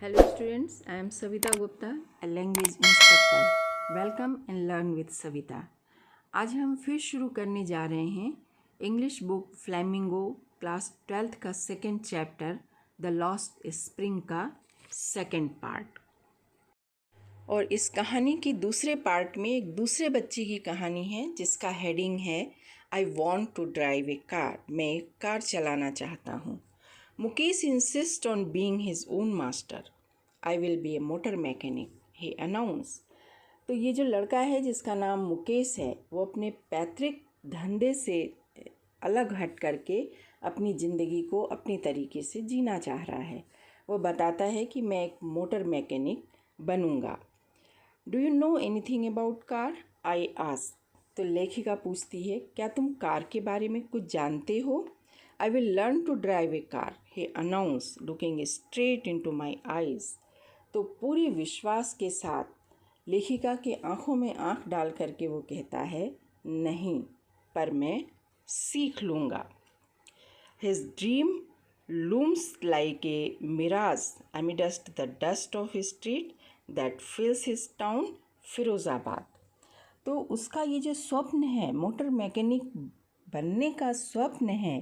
Hello students, I am Savita Gupta, a language instructor. Welcome and learn with Savita. आज हम फिर शुरू करने जा रहे हैं English book flamingo class 12th का second chapter the lost spring का सेकेंड पार्ट। और इस कहानी की दूसरे पार्ट में एक दूसरे बच्चे की कहानी है जिसका हेडिंग है I want to drive a car. मैं एक कार चलाना चाहता हूँ। Mukesh insist on being his own master. I will be a motor mechanic, he announce. तो ये जो लड़का है जिसका नाम मुकेश है वो अपने पैतृक धंधे से अलग हट करके अपनी ज़िंदगी को अपनी तरीके से जीना चाह रहा है। वो बताता है कि मैं एक मोटर मैकेनिक बनूंगा। Do you know anything about car? I ask. तो लेखिका पूछती है क्या तुम कार के बारे में कुछ जानते हो? I will learn to drive a car, he announced, looking straight into my eyes. तो पूरे विश्वास के साथ लेखिका की आंखों में आंख डाल करके वो कहता है नहीं, पर मैं सीख लूँगा। His dream looms like a mirage amidst the dust of a street that fills his town, Firozabad. तो उसका ये जो स्वप्न है, मोटर मैकेनिक बनने का स्वप्न है,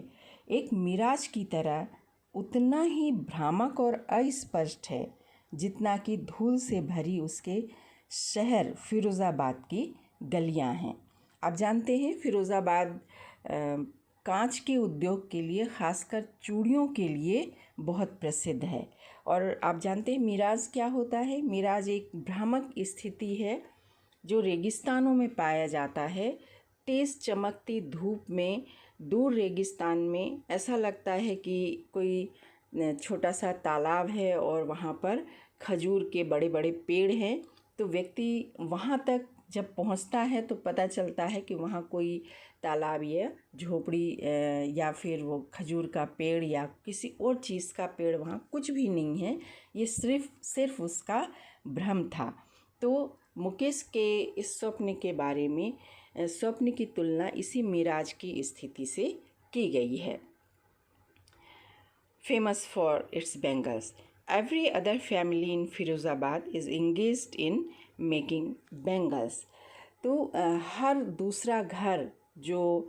एक मिराज की तरह उतना ही भ्रामक और अस्पष्ट है जितना कि धूल से भरी उसके शहर फिरोज़ाबाद की गलियां हैं। आप जानते हैं फिरोज़ाबाद कांच के उद्योग के लिए, ख़ासकर चूड़ियों के लिए बहुत प्रसिद्ध है। और आप जानते हैं मिराज क्या होता है? मिराज एक भ्रामक स्थिति है जो रेगिस्तानों में पाया जाता है। तेज़ चमकती धूप में दूर रेगिस्तान में ऐसा लगता है कि कोई छोटा सा तालाब है और वहाँ पर खजूर के बड़े बड़े पेड़ हैं। तो व्यक्ति वहाँ तक जब पहुँचता है तो पता चलता है कि वहाँ कोई तालाब या झोपड़ी या फिर वो खजूर का पेड़ या किसी और चीज़ का पेड़ वहाँ कुछ भी नहीं है। ये सिर्फ उसका भ्रम था। तो मुकेश के इस स्वप्न के बारे में स्वप्न की तुलना इसी मिराज की स्थिति से की गई है। Famous for its bangles, every other family in Firozabad is engaged in making bangles. तो हर दूसरा घर जो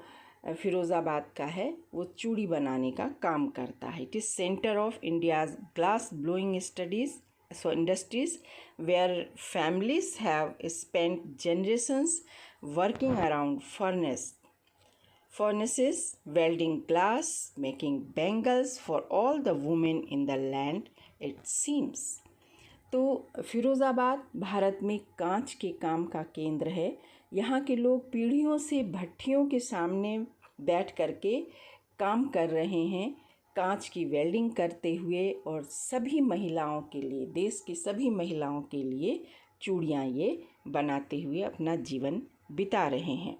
फिरोज़ाबाद का है वो चूड़ी बनाने का काम करता है। It is centre of India's glass blowing industries where families have spent generations working around furnaces, welding glass, making bangles for all the women in the land, it seems. तो फिरोज़ाबाद भारत में कांच के काम का केंद्र है। यहाँ के लोग पीढ़ियों से भट्ठियों के सामने बैठ करके काम कर रहे हैं, कांच की वेल्डिंग करते हुए, और सभी महिलाओं के लिए, देश की सभी महिलाओं के लिए चूड़ियाँ ये बनाते हुए अपना जीवन बिता रहे हैं।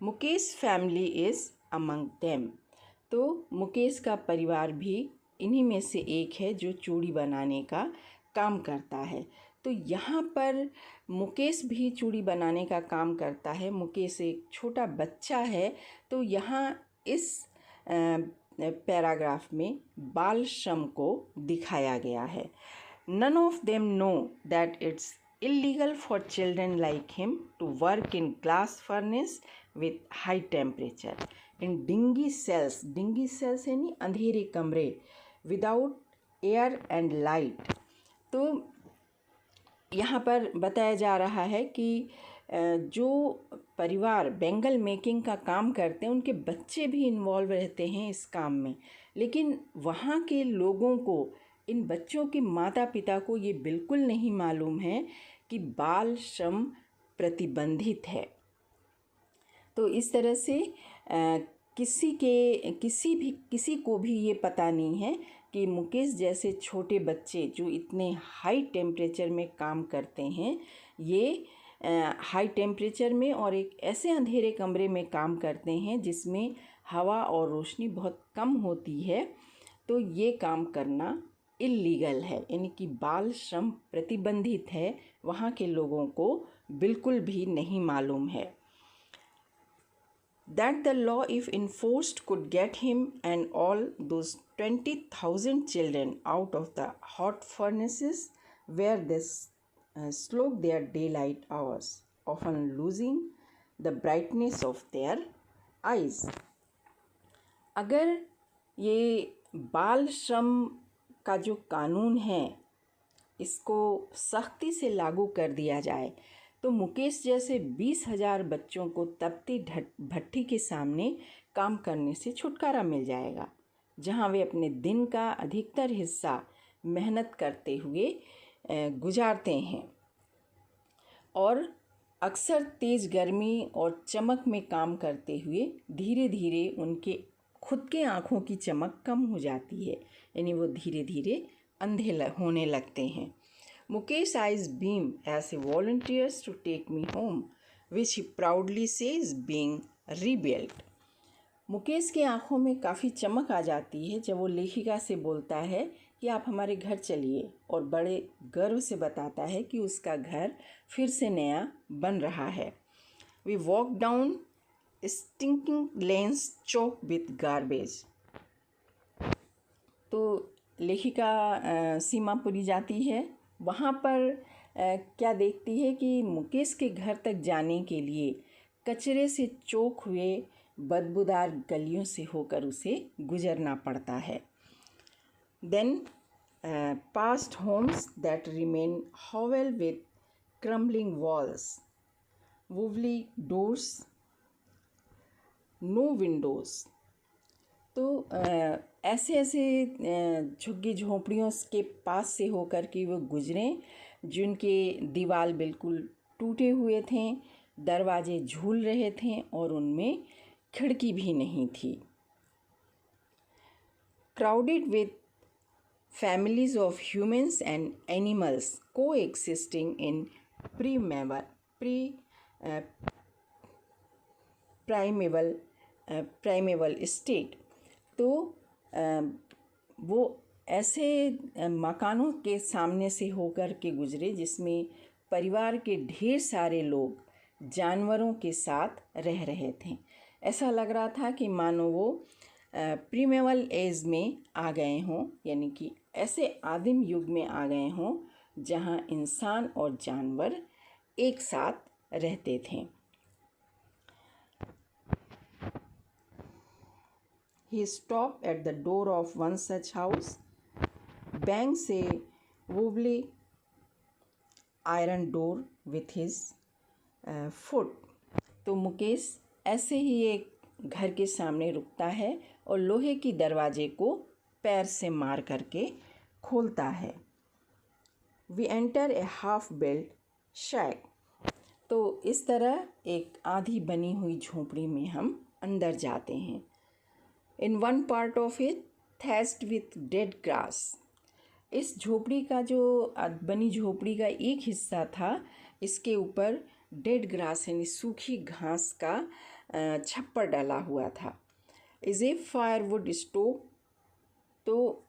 Mukesh family is among them. तो मुकेश का परिवार भी इन्हीं में से एक है जो चूड़ी बनाने का काम करता है। तो यहाँ पर मुकेश भी चूड़ी बनाने का काम करता है। मुकेश एक छोटा बच्चा है। तो यहाँ इस पैराग्राफ में बाल श्रम को दिखाया गया है। None of them know that it's illegal for children like him to work in glass furnace with high temperature in dingy cells यानी अंधेरे कमरे, विदाउट एयर एंड लाइट। तो यहाँ पर बताया जा रहा है कि जो परिवार बैंगल मेकिंग का काम करते हैं उनके बच्चे भी इन्वॉल्व रहते हैं इस काम में, लेकिन वहाँ के लोगों को, इन बच्चों के माता पिता को ये बिल्कुल नहीं मालूम है कि बाल श्रम प्रतिबंधित है। तो इस तरह से किसी को भी ये पता नहीं है कि मुकेश जैसे छोटे बच्चे जो इतने हाई टेम्परेचर में काम करते हैं, ये हाई टेम्परेचर में और एक ऐसे अंधेरे कमरे में काम करते हैं जिसमें हवा और रोशनी बहुत कम होती है। तो ये काम करना इल्लीगल है, यानी कि बाल श्रम प्रतिबंधित है। वहाँ के लोगों को बिल्कुल भी नहीं मालूम है। That the law if enforced could get him and all those 20,000 children out of the hot furnaces where they slog their daylight hours, often losing the brightness of their eyes. अगर ये बाल श्रम का जो कानून है इसको सख्ती से लागू कर दिया जाए तो मुकेश जैसे 20,000 बच्चों को तपती भट्ठी के सामने काम करने से छुटकारा मिल जाएगा, जहां वे अपने दिन का अधिकतर हिस्सा मेहनत करते हुए गुजारते हैं और अक्सर तेज़ गर्मी और चमक में काम करते हुए धीरे धीरे उनके खुद के आँखों की चमक कम हो जाती है, यानी वो धीरे धीरे अंधे होने लगते हैं. Mukesh eyes beam as a volunteers to take me home, which he proudly says being rebuilt. Mukesh की आंखों में काफ़ी चमक आ जाती है जब वो लेखिका से बोलता है कि आप हमारे घर चलिए, और बड़े गर्व से बताता है कि उसका घर फिर से नया बन रहा है. We walk down stinking lanes choked with garbage. तो लेखिका सीमापुरी जाती है. वहाँ पर क्या देखती है कि मुकेश के घर तक जाने के लिए कचरे से चोक हुए बदबूदार गलियों से होकर उसे गुजरना पड़ता है. Then past homes that remain hovel with crumbling walls, wobbly doors, no windows. तो ऐसे ऐसे झुग्गी झोंपड़ियों के पास से होकर के वो गुजरें जिनके दीवार बिल्कुल टूटे हुए थे, दरवाजे झूल रहे थे और उनमें खिड़की भी नहीं थी. Crowded with families of humans and animals coexisting in primeval state. तो वो ऐसे मकानों के सामने से होकर के गुजरे जिसमें परिवार के ढेर सारे लोग जानवरों के साथ रह रहे थे. ऐसा लग रहा था कि मानो वो प्रीमेवल एज में आ गए हों, यानी कि ऐसे आदिम युग में आ गए हों जहां इंसान और जानवर एक साथ रहते थे. He stopped at the door of one such house, bangs a wobbly iron door with his foot. तो मुकेश ऐसे ही एक घर के सामने रुकता है और लोहे की दरवाजे को पैर से मार करके खोलता है. We enter a half-built shack. तो इस तरह एक आधी बनी हुई झोंपड़ी में हम अंदर जाते हैं. In one part of it thatched with dead grass. इस झोपड़ी का जो बनी झोपड़ी का एक हिस्सा था, इसके ऊपर डेड ग्रास यानी सूखी घास का छप्पर डाला हुआ था. Is a firewood stove. तो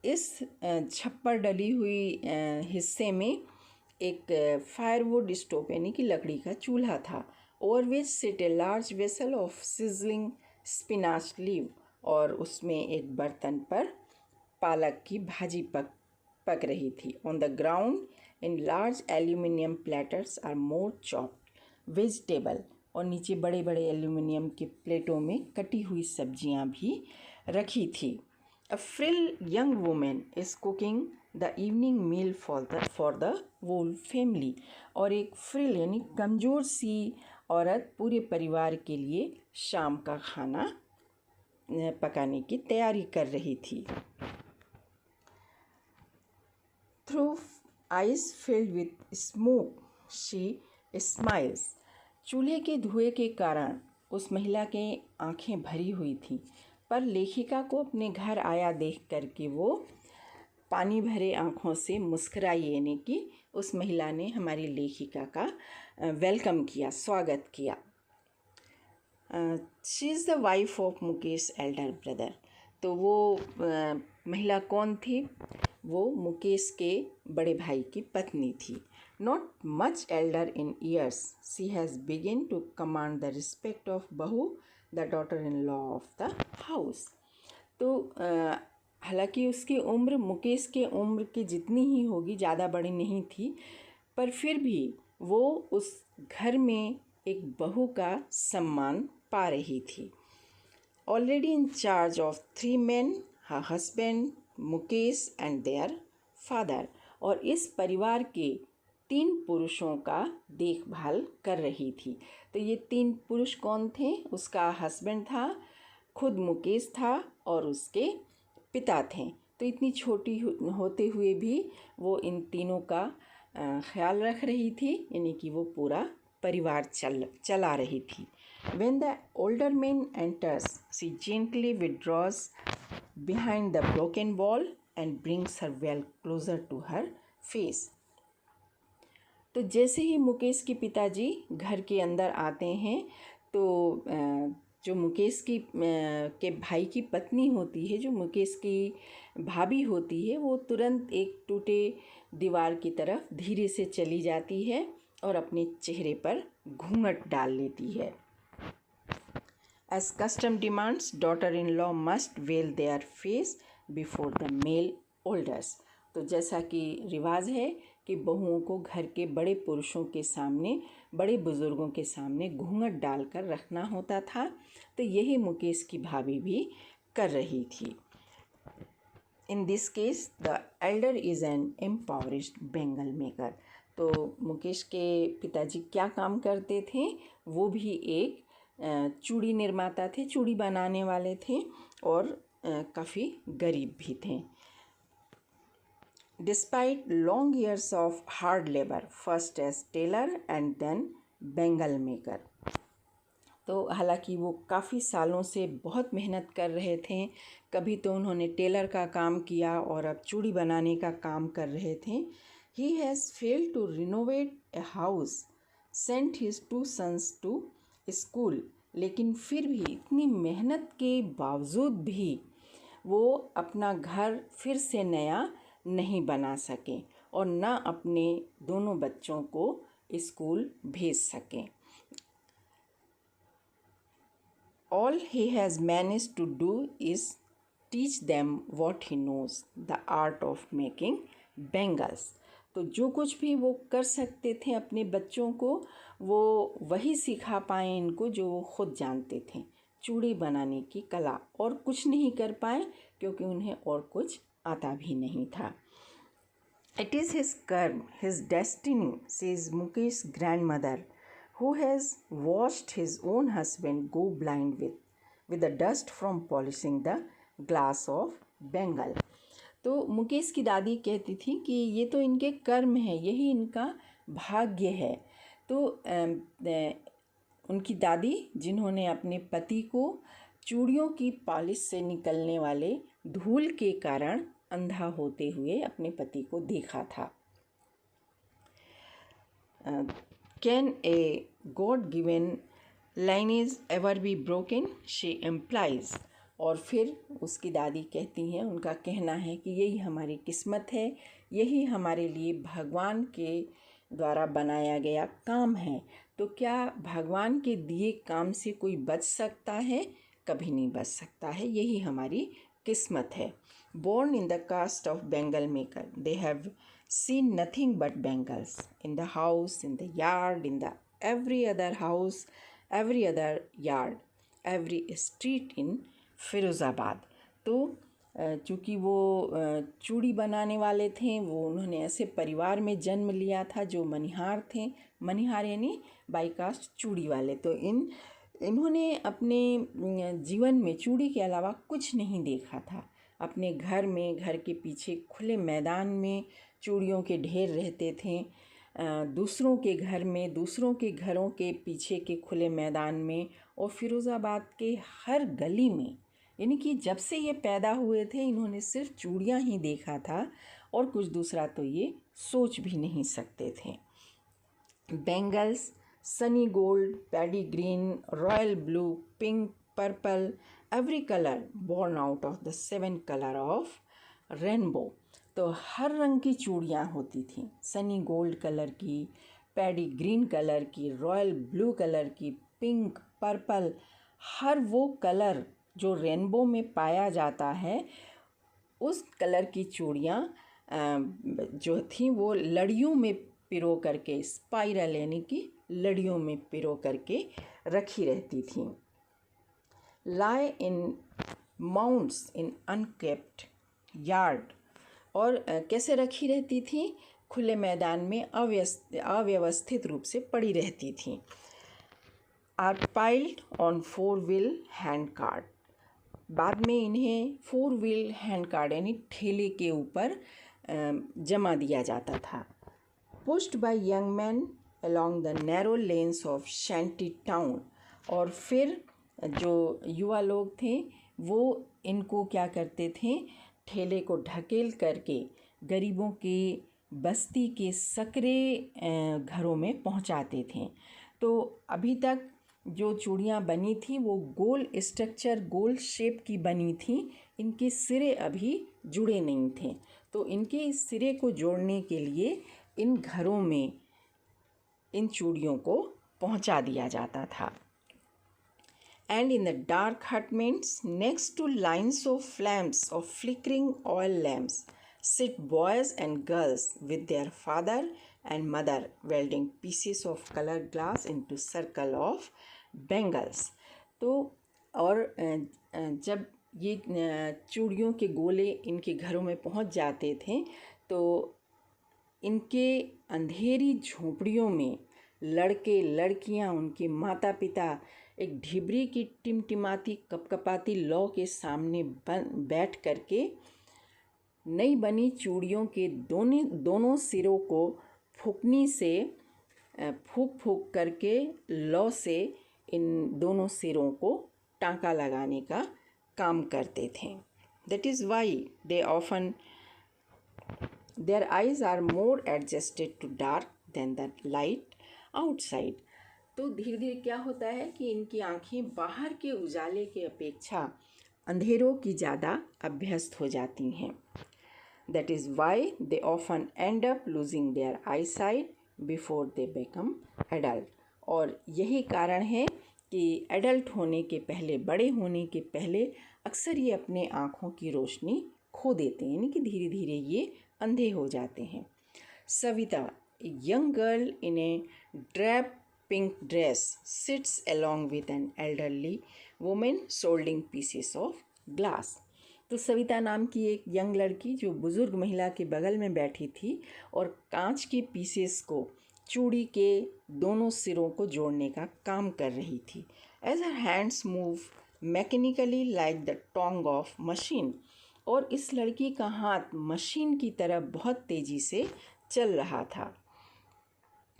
इस छप्पर डली हुई हिस्से में एक फायरवुड स्टोव यानी कि लकड़ी का चूल्हा था. Over which sit a large vessel of sizzling spinach leave. और उसमें एक बर्तन पर पालक की भाजी पक रही थी. On the ground in large aluminium platters are more chopped vegetable. और नीचे बड़े बड़े एल्यूमिनियम के प्लेटों में कटी हुई सब्जियां भी रखी थी. A frill young women is cooking the evening meal for the whole family. और एक फ्रिल यानी कमज़ोर सी औरत पूरे परिवार के लिए शाम का खाना पकाने की तैयारी कर रही थी. Through eyes filled with smoke she smiles. चूल्हे के धुएं के कारण उस महिला की आंखें भरी हुई थी, पर लेखिका को अपने घर आया देख करके वो पानी भरे आँखों से मुस्कुराई, यानी कि उस महिला ने हमारी लेखिका का वेलकम किया, स्वागत किया. She is the wife of Mukesh Elder brother. तो वो महिला कौन थी? वो मुकेश के बड़े भाई की पत्नी थी. Not much elder in years, she has begin to command the respect of bahu, the daughter in law of the house. तो हालांकि उसकी उम्र मुकेश के उम्र की जितनी ही होगी, ज़्यादा बड़ी नहीं थी, पर फिर भी वो उस घर में एक बहू का सम्मान पा रही थी। Already in charge of 3 men, her husband, Mukesh and their father, और इस परिवार के 3 पुरुषों का देखभाल कर रही थी। तो ये 3 पुरुष कौन थे? उसका हस्बैंड था, खुद मुकेश था और उसके पिता थे। तो इतनी छोटी होते हुए भी वो इन तीनों का ख्याल रख रही थी, यानी कि वो पूरा परिवार चला रही थी। When the older man enters, she gently withdraws behind the broken wall and brings her well closer to her face. तो जैसे ही मुकेश के पिताजी घर के अंदर आते हैं, तो जो मुकेश की के भाई की पत्नी होती है, जो मुकेश की भाभी होती है, वो तुरंत एक टूटे दीवार की तरफ धीरे से चली जाती है और अपने चेहरे पर घूंघट डाल लेती है। As custom demands, daughter-in-law must veil their face before the male elders. तो जैसा कि रिवाज है कि बहुओं को घर के बड़े पुरुषों के सामने, बड़े बुजुर्गों के सामने घूंघट डालकर रखना होता था। तो यही मुकेश की भाभी भी कर रही थी। In this case, the elder is an impoverished bengal maker. तो मुकेश के पिताजी क्या काम करते थे? वो भी एक चूड़ी निर्माता थे, चूड़ी बनाने वाले थे और काफ़ी गरीब भी थे। Despite long years of hard labor, first as tailor and then bengal maker, तो हालांकि वो काफ़ी सालों से बहुत मेहनत कर रहे थे। कभी तो उन्होंने टेलर का काम किया और अब चूड़ी बनाने का काम कर रहे थे। He has failed to renovate a house, sent his 2 sons to school, लेकिन फिर भी इतनी मेहनत के बावजूद भी वो अपना घर फिर से नया नहीं बना सके और ना अपने दोनों बच्चों को स्कूल भेज सके। All he has managed to do is teach them what he knows, the art of making bangles. तो जो कुछ भी वो कर सकते थे अपने बच्चों को, वो वही सिखा पाए इनको जो वो खुद जानते थे, चूड़ी बनाने की कला। और कुछ नहीं कर पाए क्योंकि उन्हें और कुछ आता भी नहीं था। It is his karma, his destiny, says Mukesh's grandmother, who has watched his own husband go blind with the dust from polishing the glass of Bengal. तो मुकेश की दादी कहती थी कि ये तो इनके कर्म है, यही इनका भाग्य है। तो उनकी दादी, जिन्होंने अपने पति को चूड़ियों की पॉलिश से निकलने वाले धूल के कारण अंधा होते हुए अपने पति को देखा था। Can a God-given lineage ever be broken? She implies. और फिर उसकी दादी कहती हैं, उनका कहना है कि यही हमारी किस्मत है, यही हमारे लिए भगवान के द्वारा बनाया गया काम है। तो क्या भगवान के दिए काम से कोई बच सकता है? कभी नहीं बच सकता है, यही हमारी किस्मत है। Born in the caste of Bengal maker, they have seen nothing but bangles in the house, in the yard, in the every other house, every other yard, every street in Firozabad. तो चूँकि वो चूड़ी बनाने वाले थे, वो उन्होंने ऐसे परिवार में जन्म लिया था जो मनिहार थे। मनिहार यानी बाई कास्ट चूड़ी वाले। तो इन्होंने अपने जीवन में चूड़ी के अलावा कुछ नहीं देखा था। अपने घर में, घर के पीछे खुले मैदान में चूड़ियों के ढेर रहते थे। दूसरों के घर में, दूसरों के घरों के पीछे के खुले मैदान में, और फिरोज़ाबाद के हर गली में, यानी कि जब से ये पैदा हुए थे इन्होंने सिर्फ चूड़ियाँ ही देखा था और कुछ दूसरा तो ये सोच भी नहीं सकते थे। Bangles, sunny gold, paddy green, royal blue, pink, purple, every colour born out of the 7 colour of rainbow. तो हर रंग की चूड़ियाँ होती थी, सनी गोल्ड कलर की, पैडी ग्रीन कलर की, रॉयल ब्लू कलर की, पिंक, पर्पल, हर वो कलर जो रेनबो में पाया जाता है, उस कलर की चूड़ियाँ जो थी वो लड़ियों में पिरो करके, स्पाइरल यानी कि लड़ियों में पिरो करके रखी रहती थी। लाई इन माउंट्स इन अनकेप्ट यार्ड, और कैसे रखी रहती थी? खुले मैदान में अव्यवस्थित रूप से पड़ी रहती थी। Are piled on 4 wheel hand cart, बाद में इन्हें 4 व्हील हैंड कार्ट यानी ठेले के ऊपर जमा दिया जाता था। Pushed by young man along the narrow lanes of shanty town, और फिर जो युवा लोग थे वो इनको क्या करते थे? ठेले को ढकेल करके गरीबों के बस्ती के सकरे घरों में पहुंचाते थे। तो अभी तक जो चूड़ियाँ बनी थी वो गोल स्ट्रक्चर, गोल शेप की बनी थी, इनके सिरे अभी जुड़े नहीं थे। तो इनके इस सिरे को जोड़ने के लिए इन घरों में इन चूड़ियों को पहुंचा दिया जाता था। And in the dark hutments, next to lines of lamps of flickering oil lamps, sit boys and girls with their father and mother welding pieces of colored glass into circle of bangles. तो और जब ये चूड़ियों के गोले इनके घरों में पहुंच जाते थे तो इनके अंधेरी झोंपड़ियों में लड़के लड़कियां, उनके माता पिता एक ढिबरी की टिमटिमाती कपकपाती लौ के सामने बैठ करके नई बनी चूड़ियों के दोनों सिरों को फूकनी से फूक करके लौ से इन दोनों सिरों को टांका लगाने का काम करते थे। That is why they often their eyes are more adjusted to dark than the light outside. तो धीरे धीरे क्या होता है कि इनकी आँखें बाहर के उजाले के अपेक्षा अंधेरों की ज़्यादा अभ्यस्त हो जाती हैं। That is why they often end up losing their eye sight before they become adult. और यही कारण है कि एडल्ट होने के पहले, बड़े होने के पहले अक्सर ये अपने आँखों की रोशनी खो देते हैं, यानी कि धीरे धीरे ये अंधे हो जाते हैं। Savita, young girl in A drape pink dress, sits along with an elderly woman holding pieces of glass. तो सविता नाम की एक यंग लड़की जो बुज़ुर्ग महिला के बगल में बैठी थी और कांच के पीसेस को, चूड़ी के दोनों सिरों को जोड़ने का काम कर रही थी। As her hands move mechanically like the tongue of machine, और इस लड़की का हाथ मशीन की तरह बहुत तेज़ी से चल रहा था।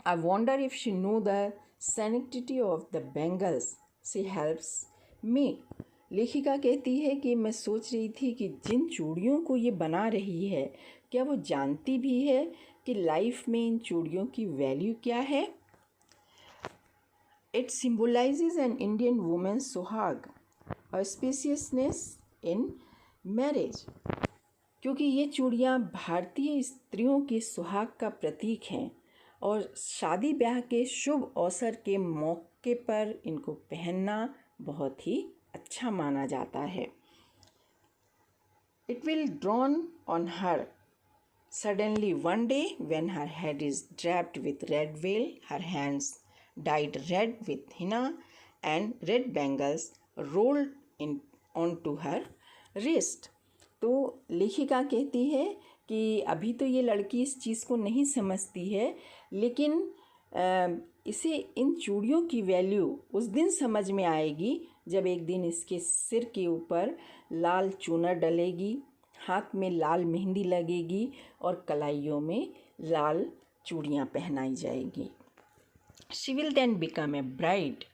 I wonder if she knew the sanctity of the bangles she helps me. लेखिका कहती है कि मैं सोच रही थी कि जिन चूड़ियों को ये बना रही है, क्या वो जानती भी है कि लाइफ में इन चूड़ियों की वैल्यू क्या है? It symbolizes an Indian woman's सुहाग, auspiciousness in marriage. क्योंकि ये चूड़ियाँ भारतीय स्त्रियों के सुहाग का प्रतीक हैं और शादी ब्याह के शुभ अवसर के मौके पर इनको पहनना बहुत ही अच्छा माना जाता है। It will dawn on her suddenly one day when her head is draped with red veil, her hands dyed red with henna, and red bangles rolled in onto her wrist. तो लेखिका कहती है कि अभी तो ये लड़की इस चीज़ को नहीं समझती है, लेकिन इसे इन चूड़ियों की वैल्यू उस दिन समझ में आएगी जब एक दिन इसके सिर के ऊपर लाल चूनर डलेगी, हाथ में लाल मेहंदी लगेगी और कलाइयों में लाल चूड़ियाँ पहनाई जाएगी। She will then become a bride,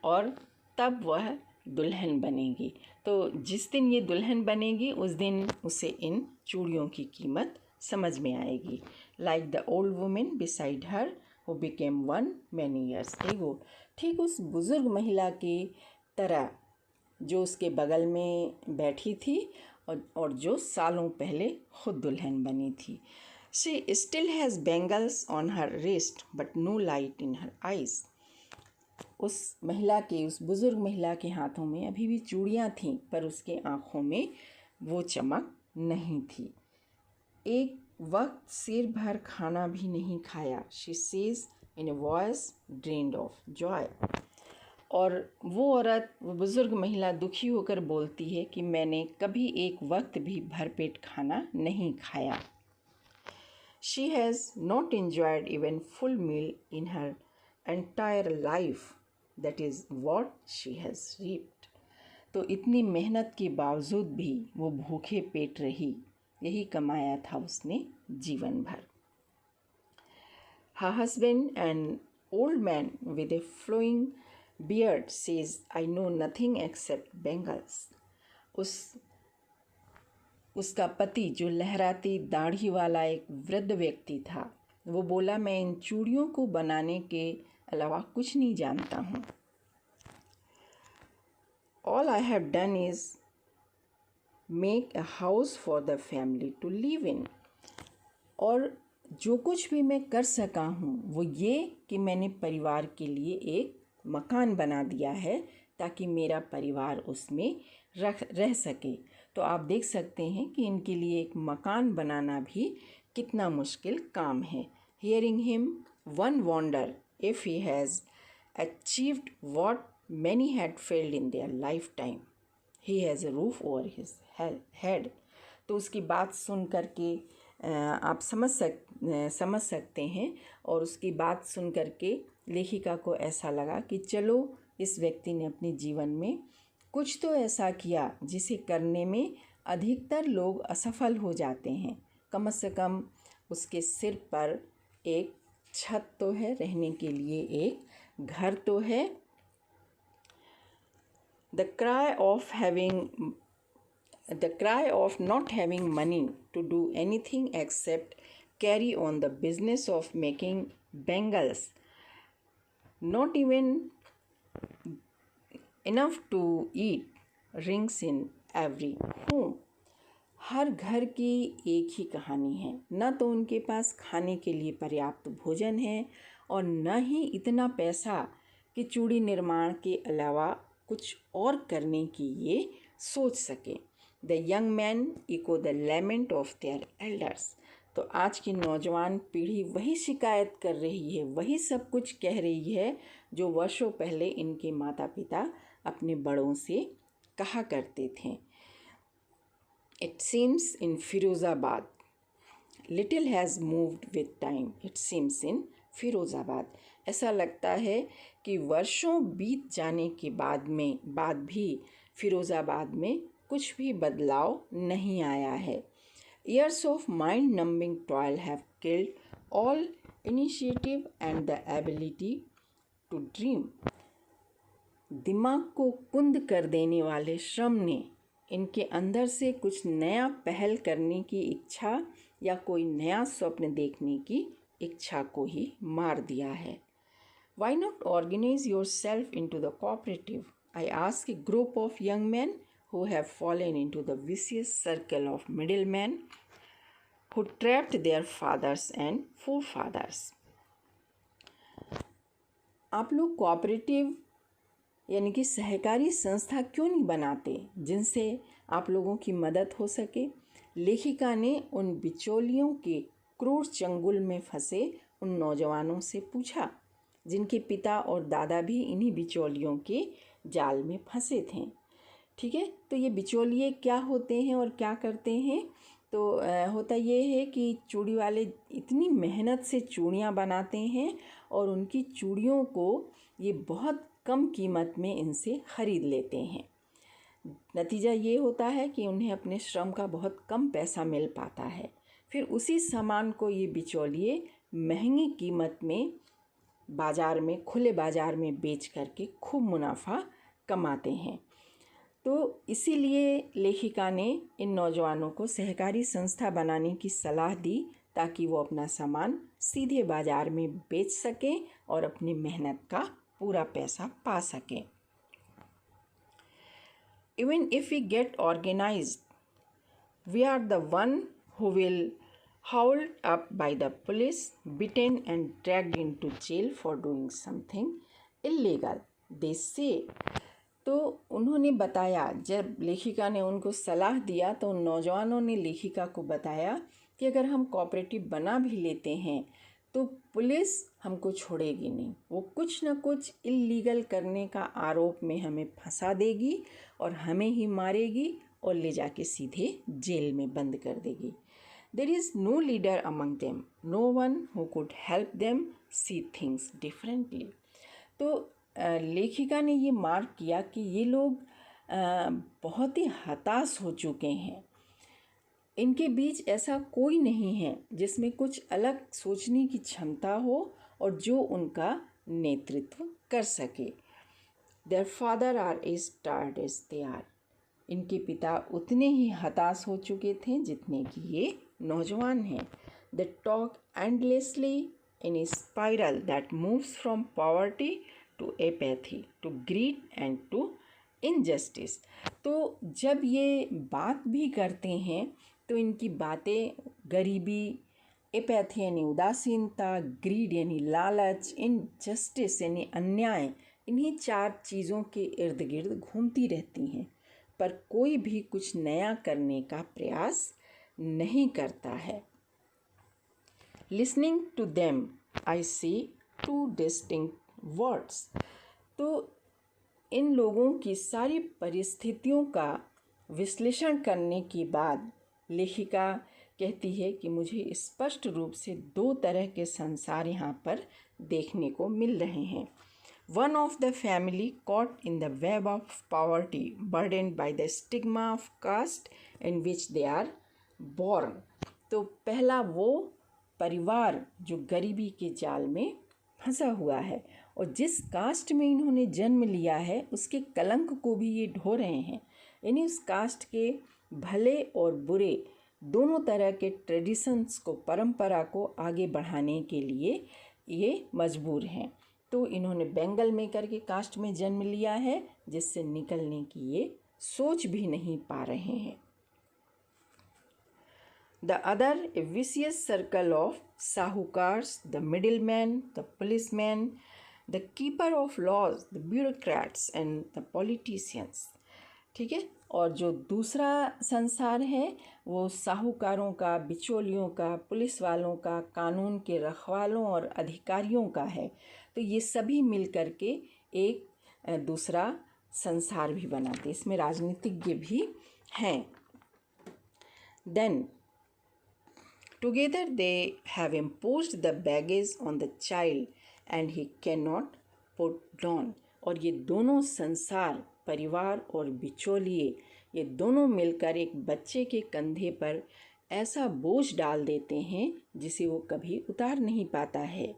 और तब वह दुल्हन बनेगी। तो जिस दिन ये दुल्हन बनेगी उस दिन उसे इन चूड़ियों की कीमत समझ में आएगी। Like the old women beside her who became one many years ago, ठीक उस बुज़ुर्ग महिला की तरह जो उसके बगल में बैठी थी और जो सालों पहले खुद दुल्हन बनी थी। She still has bangles on her wrist but no light in her eyes. उस महिला के, उस बुज़ुर्ग महिला के हाथों में अभी भी चूड़ियाँ थीं, पर उसके आँखों में वो चमक नहीं थी। एक वक्त सिर भर खाना भी नहीं खाया, she says in a voice drained of Joy. और वो औरत, वो बुज़ुर्ग महिला दुखी होकर बोलती है कि मैंने कभी एक वक्त भी भरपेट खाना नहीं खाया। She has not enjoyed even full meal in her entire life. That is what she has reaped. तो इतनी मेहनत के बावजूद भी वो भूखे पेट रही, यही कमाया था उसने जीवन भर। Her husband, an old man with a flowing beard, says, I know nothing except bangles. उसका पति, जो लहराती दाढ़ी वाला एक वृद्ध व्यक्ति था, वो बोला, मैं इन चूड़ियों को बनाने के अलावा कुछ नहीं जानता हूँ। All I have done is make a house for the family to live in. और जो कुछ भी मैं कर सका हूँ वो ये कि मैंने परिवार के लिए एक मकान बना दिया है ताकि मेरा परिवार उसमें रह सके। तो आप देख सकते हैं कि इनके लिए एक मकान बनाना भी कितना मुश्किल काम है। Hearing him, one wonder if he has achieved what many had failed in their lifetime. He has a roof over his head. तो उसकी बात सुन कर के आप समझ सकते हैं, और उसकी बात सुन कर के लेखिका को ऐसा लगा कि चलो, इस व्यक्ति ने अपने जीवन में कुछ तो ऐसा किया जिसे करने में अधिकतर लोग असफल हो जाते हैं। कम से कम उसके सिर पर एक छत तो है, रहने के लिए एक घर तो है। The cry of not having money to do anything except carry on the business of making bangles, not even enough to eat, rings in every home. हर घर की एक ही कहानी है, न तो उनके पास खाने के लिए पर्याप्त भोजन है और न ही इतना पैसा कि चूड़ी निर्माण के अलावा कुछ और करने की ये सोच सके। The young man echo the lament of their elders. तो आज की नौजवान पीढ़ी वही शिकायत कर रही है, वही सब कुछ कह रही है जो वर्षों पहले इनके माता पिता अपने बड़ों से कहा करते थे। It seems in Firozabad, little has moved with time. It seems in Firozabad. ऐसा लगता है कि वर्षों बीत जाने के बाद भी फिरोज़ाबाद में कुछ भी बदलाव नहीं आया है। Years of mind-numbing toil have killed all initiative and the ability to dream. दिमाग को कुंद कर देने वाले श्रम ने इनके अंदर से कुछ नया पहल करने की इच्छा या कोई नया स्वप्न देखने की इच्छा को ही मार दिया है। Why not organize yourself into the cooperative? I ask a group of young men who have fallen into the vicious circle of middlemen who trapped their fathers and forefathers. आप लोग कोऑपरेटिव यानी कि सहकारी संस्था क्यों नहीं बनाते जिनसे आप लोगों की मदद हो सके? लेखिका ने उन बिचौलियों के क्रूर चंगुल में फंसे उन नौजवानों से पूछा जिनके पिता और दादा भी इन्हीं बिचौलियों के जाल में फंसे थे। ठीक है, तो ये बिचौलिए क्या होते हैं और क्या करते हैं? तो होता ये है कि चूड़ी वाले इतनी मेहनत से चूड़ियाँ बनाते हैं और उनकी चूड़ियों को ये बहुत कम कीमत में इनसे ख़रीद लेते हैं। नतीजा ये होता है कि उन्हें अपने श्रम का बहुत कम पैसा मिल पाता है। फिर उसी सामान को ये बिचौलिए महंगी कीमत में बाज़ार में, खुले बाज़ार में बेच करके खूब मुनाफा कमाते हैं। तो इसीलिए लेखिका ने इन नौजवानों को सहकारी संस्था बनाने की सलाह दी ताकि वो अपना सामान सीधे बाज़ार में बेच सकें और अपनी मेहनत का पूरा पैसा पा सकें। Even if we get organized, we are the one who will hauled up by the police, beaten and dragged into jail for doing something illegal, they say. तो उन्होंने बताया, जब लेखिका ने उनको सलाह दिया तो उन नौजवानों ने लेखिका को बताया कि अगर हम कोऑपरेटिव बना भी लेते हैं तो पुलिस हमको छोड़ेगी नहीं, वो कुछ न कुछ इल्लीगल करने का आरोप में हमें फंसा देगी और हमें ही मारेगी और ले जाके सीधे जेल में बंद कर देगी. There is no leader among them, no one who could help them see things differently. तो लेखिका ने ये मार्क किया कि ये लोग बहुत ही हताश हो चुके हैं. इनके बीच ऐसा कोई नहीं है जिसमें कुछ अलग सोचने की क्षमता हो और जो उनका नेतृत्व कर सके. Their father are as tired as they are. इनके पिता उतने ही हताश हो चुके थे जितने कि ये नौजवान हैं. They talk endlessly in a spiral that moves from poverty to apathy, to greed and to injustice. तो जब ये बात भी करते हैं तो इनकी बातें गरीबी, एपैथी यानी उदासीनता, ग्रीड यानी लालच, इनजस्टिस यानी अन्याय, इन्हीं 4 चीज़ों के इर्द गिर्द घूमती रहती हैं, पर कोई भी कुछ नया करने का प्रयास नहीं करता है. Listening to them, I see 2 distinct words. तो इन लोगों की सारी परिस्थितियों का विश्लेषण करने के बाद लेखिका कहती है कि मुझे स्पष्ट रूप से 2 तरह के संसार यहाँ पर देखने को मिल रहे हैं. One of the family caught in the web of poverty, burdened by the stigma of caste in which they are born. तो पहला वो परिवार जो गरीबी के जाल में फंसा हुआ है और जिस कास्ट में इन्होंने जन्म लिया है उसके कलंक को भी ये ढो रहे हैं. यानी उस कास्ट के भले और बुरे दोनों तरह के ट्रेडिशंस को, परंपरा को आगे बढ़ाने के लिए ये मजबूर हैं. तो इन्होंने बेंगल मेकर के कास्ट में जन्म लिया है जिससे निकलने की ये सोच भी नहीं पा रहे हैं. The other, a vicious circle of sahukars, the middlemen, the policemen, the keeper of laws, the bureaucrats and the politicians. ठीक है. और जो दूसरा संसार है वो साहूकारों का, बिचौलियों का, पुलिस वालों का, कानून के रखवालों और अधिकारियों का है. तो ये सभी मिल कर के एक दूसरा संसार भी बनाते, इसमें राजनीतिज्ञ भी हैं. Then together they have imposed the baggage on the child and he cannot put down. और ये दोनों संसार, परिवार और बिचौलिए, ये दोनों मिलकर एक बच्चे के कंधे पर ऐसा बोझ डाल देते हैं जिसे वो कभी उतार नहीं पाता है.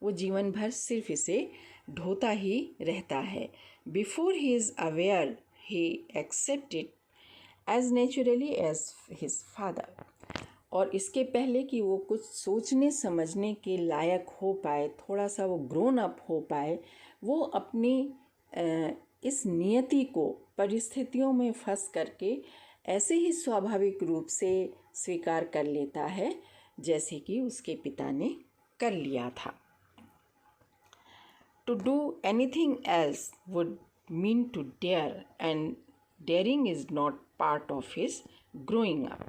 वो जीवन भर सिर्फ इसे ढोता ही रहता है. Before he is aware, he accepts it as naturally as his father. और इसके पहले कि वो कुछ सोचने समझने के लायक हो पाए, थोड़ा सा वो ग्रोन अप हो पाए, वो अपनी इस नियति को परिस्थितियों में फंस करके ऐसे ही स्वाभाविक रूप से स्वीकार कर लेता है जैसे कि उसके पिता ने कर लिया था. To do anything else would mean to dare and daring is not part of his growing up.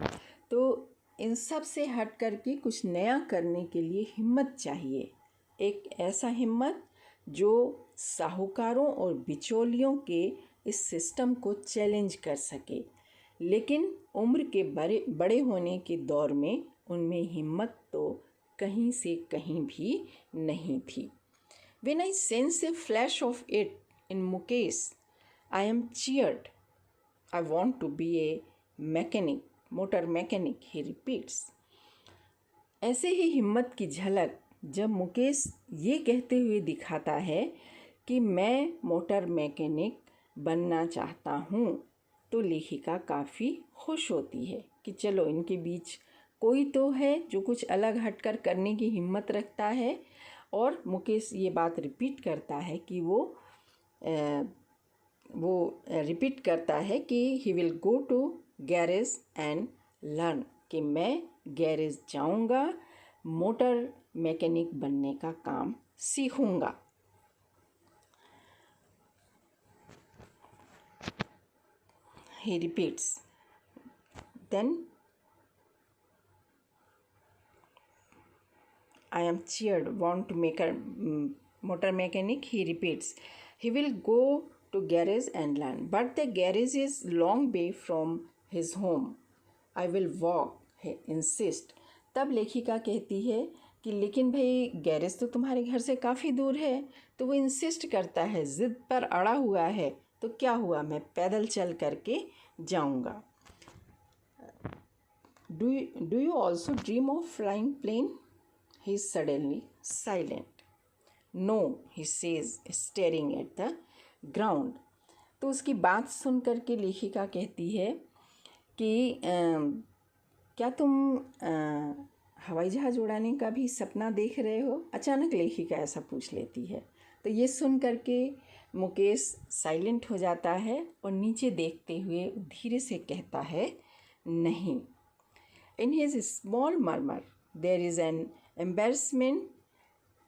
तो इन सब से हट करके कुछ नया करने के लिए हिम्मत चाहिए. एक ऐसा हिम्मत जो साहूकारों और बिचौलियों के इस सिस्टम को चैलेंज कर सके. लेकिन उम्र के बड़े होने के दौर में उनमें हिम्मत तो कहीं से कहीं भी नहीं थी. When I sense a flash of it in Mukesh, I am cheered. I want to be a mechanic. Motor mechanic, he repeats. ऐसे ही हिम्मत की झलक जब मुकेश ये कहते हुए दिखाता है कि मैं मोटर मैकेनिक बनना चाहता हूँ, तो लेखिका काफ़ी खुश होती है कि चलो इनके बीच कोई तो है जो कुछ अलग हटकर करने की हिम्मत रखता है. और मुकेश ये बात रिपीट करता है कि वो रिपीट करता है कि he will go to garage and learn, कि मैं गैरेज जाऊंगा, मोटर मैकेनिक बनने का काम सीखूंगा. he repeats. Then, I am cheered, want to make a motor mechanic, he repeats. He will go to garage and learn, but the garage is long way from his home. I will walk, he insists. तब लेखिका कहती है कि लेकिन भाई garage तो तुम्हारे घर से काफ़ी दूर है। तो वो इंसिस्ट करता है, ज़िद पर अड़ा हुआ है। तो क्या हुआ, मैं पैदल चल करके जाऊंगा। Do you also dream of flying plane? He is suddenly silent. No, he says staring at the ground. तो उसकी बात सुन करके लेखिका कहती है कि क्या तुम हवाई जहाज़ उड़ाने का भी सपना देख रहे हो? अचानक लेखिका ऐसा पूछ लेती है। तो ये सुन करके मुकेश साइलेंट हो जाता है और नीचे देखते हुए धीरे से कहता है, नहीं। In his small murmur there is an embarrassment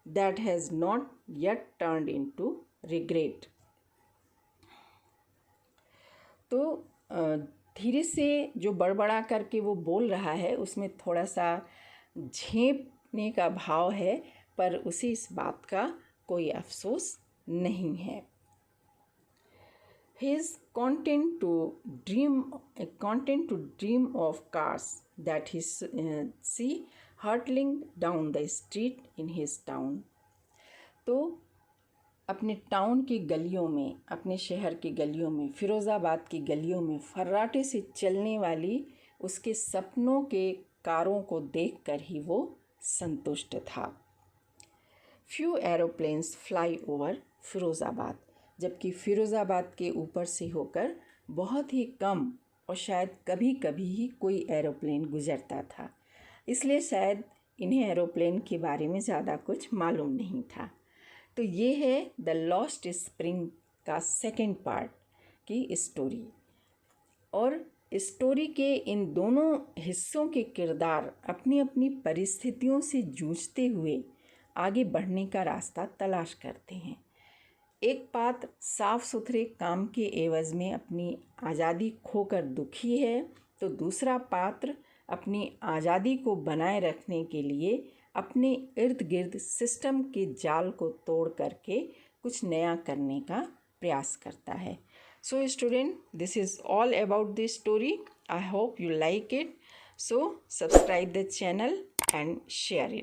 that has not yet turned into regret. तो धीरे से जो बड़बड़ा करके वो बोल रहा है उसमें थोड़ा सा झेंपने का भाव है, पर उसे इस बात का कोई अफसोस नहीं है। He is content to dream of cars that he see hurtling down the street in his town. तो अपने टाउन की गलियों में, अपने शहर की गलियों में, फ़िरोज़ाबाद की गलियों में फर्राटे से चलने वाली उसके सपनों के कारों को देखकर ही वो संतुष्ट था। Few aeroplanes fly over Firozabad, जबकि फ़िरोज़ाबाद के ऊपर से होकर बहुत ही कम और शायद कभी कभी ही कोई एरोप्लेन गुजरता था। इसलिए शायद इन्हें एरोप्लेन के बारे में ज़्यादा कुछ मालूम नहीं था। तो ये है द लॉस्ट स्प्रिंग का सेकंड पार्ट की स्टोरी। और स्टोरी के इन दोनों हिस्सों के किरदार अपनी अपनी परिस्थितियों से जूझते हुए आगे बढ़ने का रास्ता तलाश करते हैं। एक पात्र साफ सुथरे काम के एवज़ में अपनी आज़ादी खोकर दुखी है, तो दूसरा पात्र अपनी आज़ादी को बनाए रखने के लिए अपने इर्द गिर्द सिस्टम के जाल को तोड़ करके कुछ नया करने का प्रयास करता है। So student, this is all about this story. I hope you like it. So subscribe the channel and share it.